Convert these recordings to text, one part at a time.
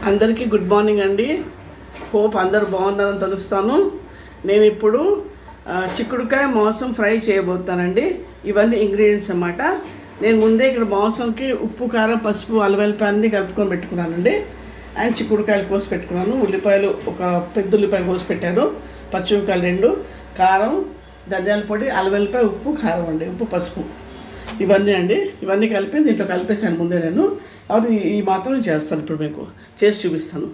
అందరికీ good morning అండి. Hope అందరు బాగున్నారని తెలుస్తాను. నేను ఇప్పుడు చిక్కుడుకాయ మాంసం ఫ్రై చేయబోతానండి. ఇవన్నీ ఇంగ్రీడియంట్స్ అన్నమాట. నేను ముందే ఇక్కడ మాంసంకి ఉప్పు, కారం, పసుపు, అల్లం వెల్లిపాయ అన్నీ కలుపుకొని పెట్టుకున్నానండి. అండ్ చిక్కుడుకాయలు కోసి పెట్టుకున్నాను. ఉల్లిపాయలు ఒక పెద్ద ఉల్లిపాయ కోసి పెట్టాను. పచ్చిమిరపకాయలు 2, కారం, ధనియాల పొడి, అల్లం వెల్లిపాయ, ఉప్పు, కారం అండి, ఉప్పు, పసుపు ఇవన్నీ అండి. ఇవన్నీ కలిపి దీంట్లో కలిపేసాను ముందే నేను. అది ఈ మాత్రం చేస్తాను. ఇప్పుడు మీకు చేసి చూపిస్తాను.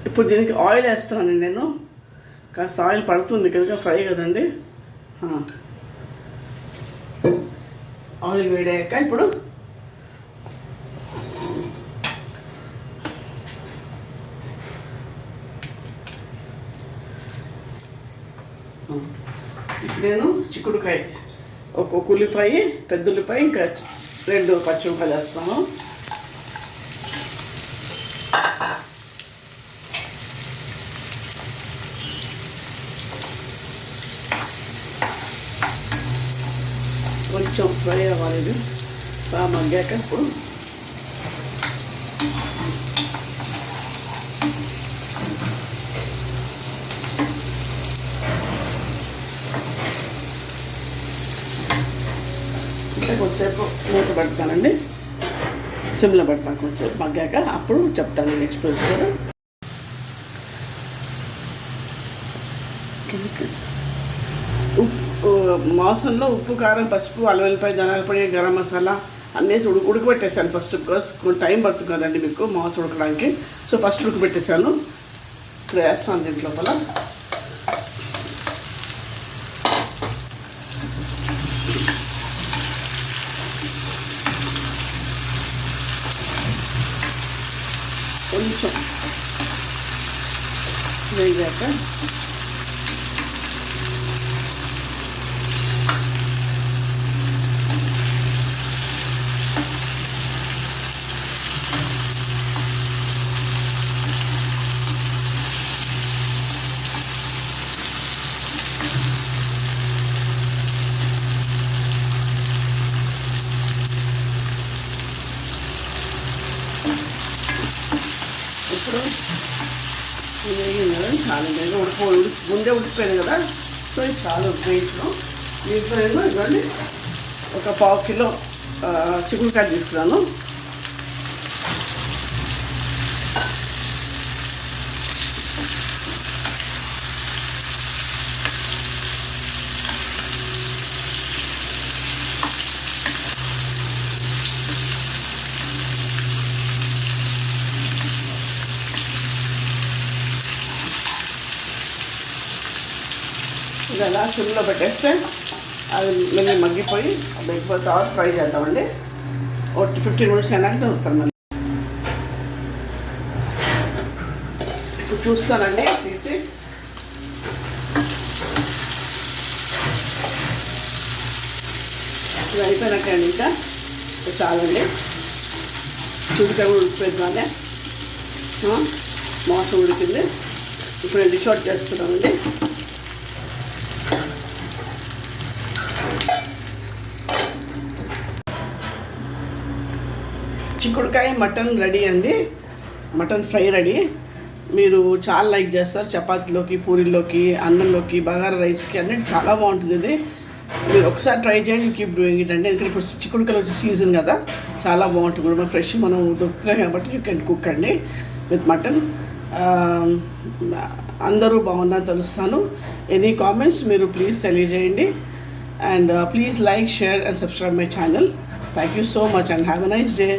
ఇప్పుడు దీనికి ఆయిల్ వేస్తానండి. నేను కాస్త ఆయిల్ పడుతుంది కనుక ఫ్రై కదండి. ఆయిల్ వేడాక ఇప్పుడు నేను చిక్కుడుకాయ ఒక ఉల్లిపాయ, పెద్ద ఉల్లిపాయ, ఇంకా 2 పచ్చిమిరపకాయలు వేస్తాను. కొంచెం ఫ్రై అవ్వాలి. ఇది బాగా మగ్గాక ఇప్పుడు కొంచెంసేపు మూత పెడతానండి. సిమ్లో పెడతాను. కొంచెంసేపు మగ్గాక అప్పుడు చెప్తాను నెక్స్ట్ ప్రొసీజర్. మాంసంలో ఉప్పు, కారం, పసుపు, అల్లం వెల్లిపాయ, ధనియాల పొడి, గరం మసాలా అన్నీ ఉడకబెట్టేసాను ఫస్ట్. బికాస్ కొంచెం టైం పడుతుంది కదండి మీకు మాంసం ఉడకడానికి. సో ఫస్ట్ ఉడకబెట్టేసాను. ఇప్పుడు వేస్తాను దీంట్లో లోపల. కొంచెం వేగాక ఇప్పుడు వేగింది కదా, చాలా వేగం ముందే ఉడికిపోయింది కదా. సో ఇది చాలా ఉడికిపోయింట్లో దీంట్లో ఏమో ఇవ్వండి ఒక 1/2 కిలో చిక్కుడుకాయ తీసుకున్నాను. ఇది అలా సిమ్లో పెట్టేస్తే అది మళ్ళీ మగ్గిపోయి మగ్గిపోయిన తర్వాత ఫ్రై చేద్దామండి. ఒక 15 మినిట్స్ అయినాక వస్తాను మళ్ళీ. ఇప్పుడు చూస్తానండి తీసి. ఇది అయిపోయినాక అండి ఇంకా చాలండి. చిక్కుడుకాయ ఉడికిపోయింది, మాంసం ఉడికింది. ఇప్పుడు నేను డిష్ అవుట్ చేస్తున్నానండి. చిక్కుడుకాయ మటన్ రెడీ అండి. Mutton fry ready. మీరు చాలా లైక్ చేస్తారు. చపాతీలోకి, పూరీలోకి, అన్నంలోకి, బగారా రైస్కి అన్నిటి చాలా బాగుంటుంది. ఇది మీరు ఒకసారి ట్రై చేయండి. కీప్ డూయింగ్ ఇట్ అండి. ఎందుకంటే ఇప్పుడు చిక్కుడుకాయలు వచ్చే సీజన్ కదా, చాలా బాగుంటుంది. కూడా మనం ఫ్రెష్ మనం దొరుకుతున్నాయి కాబట్టి యూ కెన్ కుక్ అండి విత్ మటన్. అందరూ బాగున్నారని తెలుస్తాను. ఎనీ కామెంట్స్ మీరు ప్లీజ్ తెలియజేయండి. And please like, share and subscribe my channel. Thank you so much and have a nice day.